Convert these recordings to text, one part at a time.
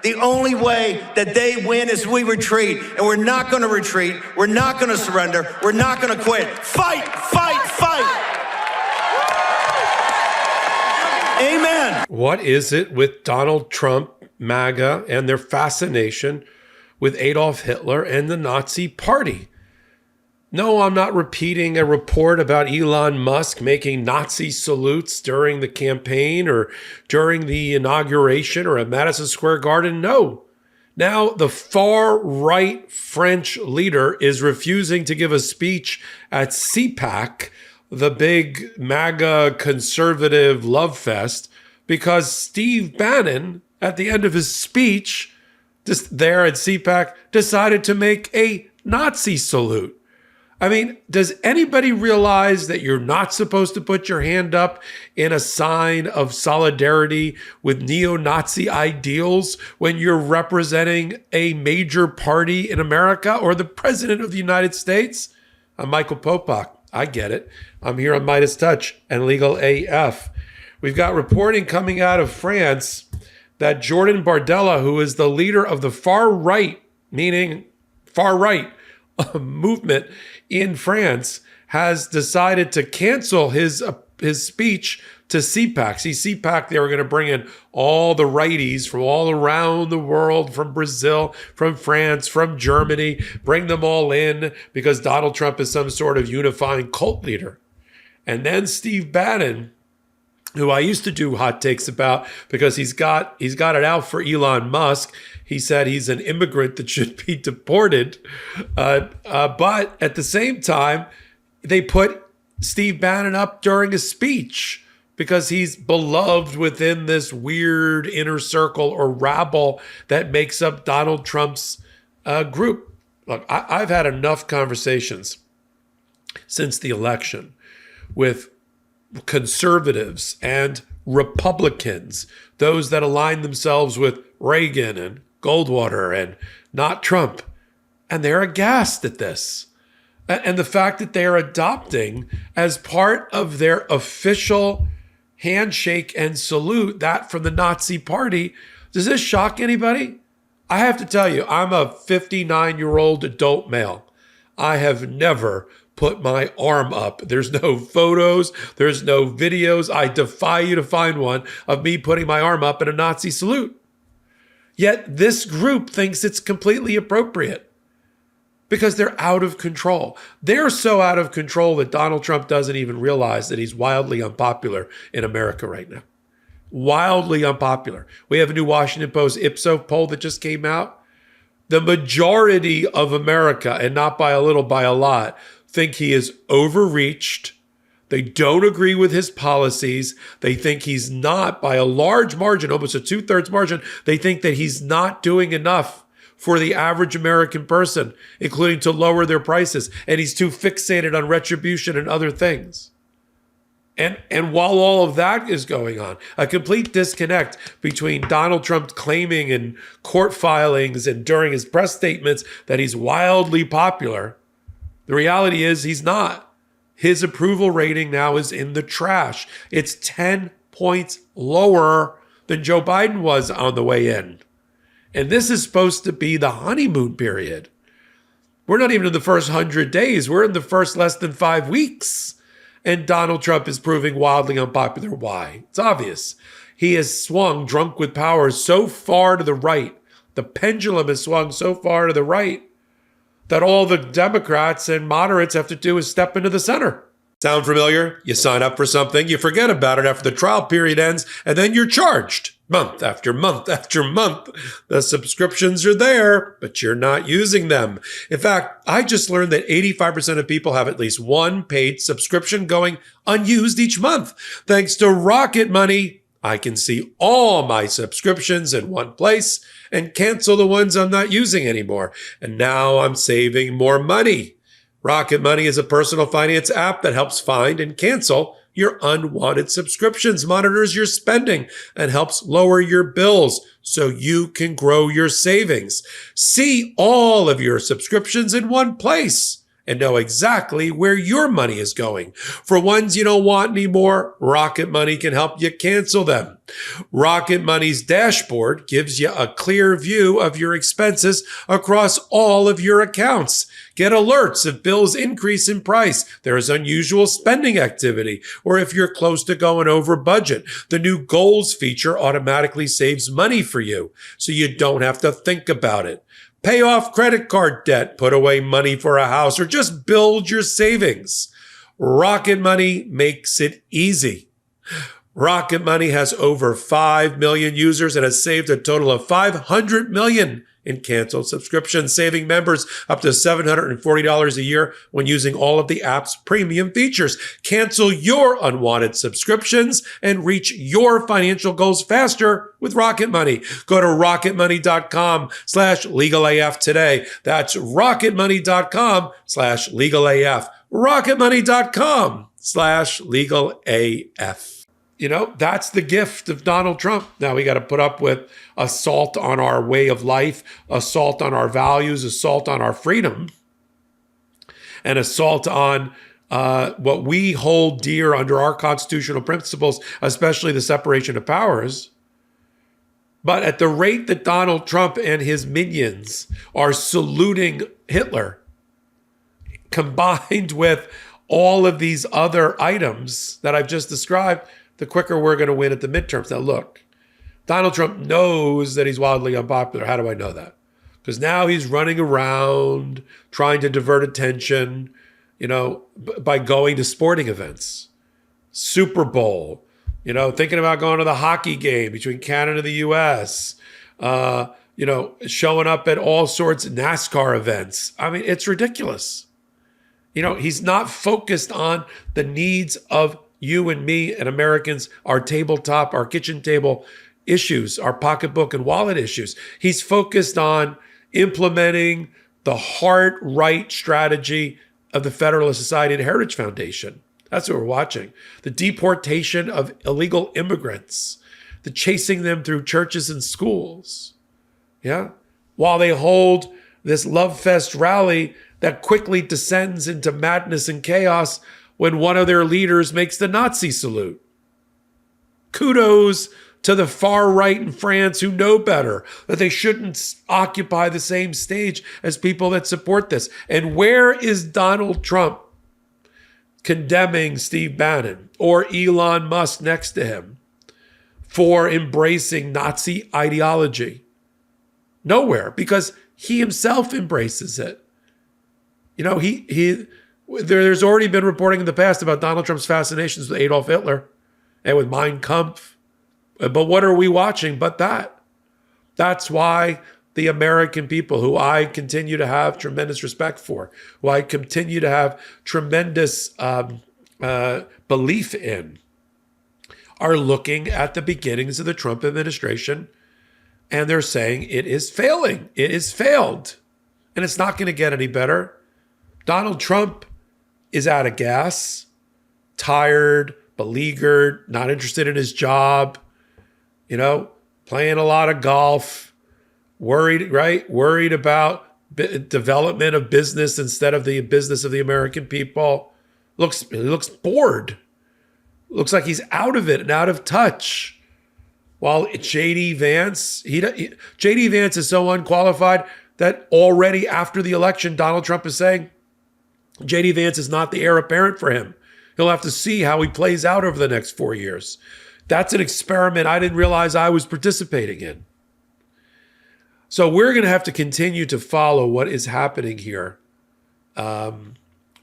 The only way that they win is we retreat. And we're not going to retreat. We're not going to surrender. We're not going to quit. Fight, fight, fight. Amen. What is it with Donald Trump, MAGA, and their fascination with Adolf Hitler and the Nazi Party? No, I'm not repeating a report about Elon Musk making Nazi salutes during the campaign or during the inauguration or at Madison Square Garden. No. Now, the far-right French leader is refusing to give a speech at CPAC, the big MAGA conservative love fest, because Steve Bannon, at the end of his speech, just there at CPAC, decided to make a Nazi salute. I mean, does anybody realize that you're not supposed to put your hand up in a sign of solidarity with neo-Nazi ideals when you're representing a major party in America or the president of the United States? I'm Michael Popok. I get it. I'm here on MeidasTouch and Legal AF. We've got reporting coming out of France that Jordan Bardella, who is the leader of the far right, meaning far right movement in France, has decided to cancel his speech to CPAC. See, CPAC, they were going to bring in all the righties from all around the world, from Brazil, from France, from Germany, bring them all in because Donald Trump is some sort of unifying cult leader. And then Steve Bannon, who I used to do hot takes about because he's got it out for Elon Musk. He said he's an immigrant that should be deported. But at the same time, they put Steve Bannon up during a speech because he's beloved within this weird inner circle or rabble that makes up Donald Trump's group. Look, I've had enough conversations since the election with conservatives and Republicans, those that align themselves with Reagan and Goldwater and not Trump. And they're aghast at this. And the fact that they are adopting as part of their official handshake and salute that from the Nazi Party. Does this shock anybody? I have to tell you, I'm a 59-year-old adult male. I have never put my arm up. There's no photos. There's no videos. I defy you to find one of me putting my arm up in a Nazi salute. Yet this group thinks it's completely appropriate because they're out of control. They're so out of control that Donald Trump doesn't even realize that he's wildly unpopular in America right now. Wildly unpopular. We have a new Washington Post Ipsos poll that just came out. The majority of America, and not by a little, by a lot, think he is overreached. They don't agree with his policies. They think he's not, by a large margin, almost a 2/3 margin, they think that he's not doing enough for the average American person, including to lower their prices. And he's too fixated on retribution and other things. And while all of that is going on, a complete disconnect between Donald Trump claiming in court filings and during his press statements that he's wildly popular, the reality is he's not. His approval rating now is in the trash. It's 10 points lower than Joe Biden was on the way in. And this is supposed to be the honeymoon period. We're not even in the first 100 days. We're in the first less than 5 weeks. And Donald Trump is proving wildly unpopular. Why? It's obvious. He has swung, drunk with power, so far to the right. The pendulum has swung so far to the right that all the Democrats and moderates have to do is step into the center. Sound familiar? You sign up for something, you forget about it after the trial period ends, and then you're charged month after month after month. The subscriptions are there, but you're not using them. In fact, I just learned that 85% of people have at least one paid subscription going unused each month. Thanks to Rocket Money, I can see all my subscriptions in one place and cancel the ones I'm not using anymore. And now I'm saving more money. Rocket Money is a personal finance app that helps find and cancel your unwanted subscriptions, monitors your spending, and helps lower your bills so you can grow your savings. See all of your subscriptions in one place and know exactly where your money is going. For ones you don't want anymore, Rocket Money can help you cancel them. Rocket Money's dashboard gives you a clear view of your expenses across all of your accounts. Get alerts if bills increase in price, there is unusual spending activity, or if you're close to going over budget. The new goals feature automatically saves money for you, so you don't have to think about it. Pay off credit card debt, put away money for a house, or just build your savings. Rocket Money makes it easy. Rocket Money has over 5 million users and has saved a total of $500 million in canceled subscriptions, saving members up to $740 a year when using all of the app's premium features. Cancel your unwanted subscriptions and reach your financial goals faster with Rocket Money. Go to rocketmoney.com/legalaf today. That's rocketmoney.com/legalaf. rocketmoney.com/legalaf. You know, that's the gift of Donald Trump. Now we got to put up with assault on our way of life, assault on our values, assault on our freedom, and assault on what we hold dear under our constitutional principles, especially the separation of powers. But at the rate that Donald Trump and his minions are saluting Hitler, combined with all of these other items that I've just described, the quicker we're going to win at the midterms. Now, look, Donald Trump knows that he's wildly unpopular. How do I know that? Because now he's running around trying to divert attention, you know, by going to sporting events, Super Bowl, you know, thinking about going to the hockey game between Canada and the U.S., you know, showing up at all sorts of NASCAR events. I mean, it's ridiculous. You know, he's not focused on the needs of you and me and Americans, our tabletop, our kitchen table issues, our pocketbook and wallet issues. He's focused on implementing the heart-right strategy of the Federalist Society and Heritage Foundation. That's what we're watching. The deportation of illegal immigrants, the chasing them through churches and schools. Yeah. While they hold this Love Fest rally that quickly descends into madness and chaos when one of their leaders makes the Nazi salute. Kudos to the far right in France who know better, that they shouldn't occupy the same stage as people that support this. And where is Donald Trump condemning Steve Bannon or Elon Musk next to him for embracing Nazi ideology? Nowhere, because he himself embraces it. You know, there's already been reporting in the past about Donald Trump's fascinations with Adolf Hitler and with Mein Kampf. But what are we watching but that? That's why the American people, who I continue to have tremendous respect for, who I continue to have tremendous belief in, are looking at the beginnings of the Trump administration, and they're saying it is failing. It is failed. And it's not going to get any better. Donald Trump is out of gas, tired, beleaguered, not interested in his job, you know, playing a lot of golf, worried, right? Worried about development of business instead of the business of the American people. He looks bored. Looks like he's out of it and out of touch. While J.D. Vance, J.D. Vance is so unqualified that already after the election, Donald Trump is saying J.D. Vance is not the heir apparent for him. He'll have to see how he plays out over the next 4 years. That's an experiment I didn't realize I was participating in. So we're going to have to continue to follow what is happening here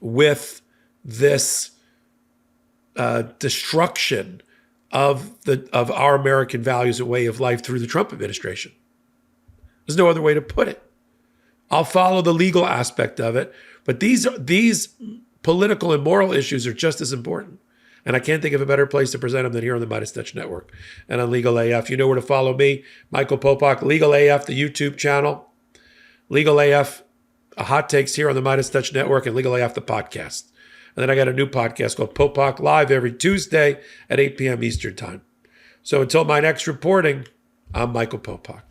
with this destruction of our American values and way of life through the Trump administration. There's no other way to put it. I'll follow the legal aspect of it, but these political and moral issues are just as important. And I can't think of a better place to present them than here on the MeidasTouch Network and on Legal AF. You know where to follow me, Michael Popok, Legal AF, the YouTube channel, Legal AF, hot takes here on the MeidasTouch Network, and Legal AF, the podcast. And then I got a new podcast called Popok Live every Tuesday at 8 p.m. Eastern Time. So until my next reporting, I'm Michael Popok.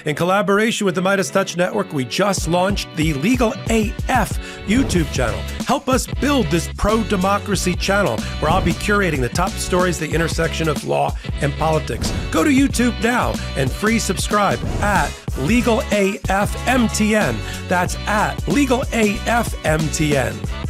In collaboration with the MeidasTouch Network, we just launched the Legal AF YouTube channel. Help us build this pro-democracy channel where I'll be curating the top stories at the intersection of law and politics. Go to YouTube now and free subscribe at Legal AF MTN. That's at Legal AF MTN.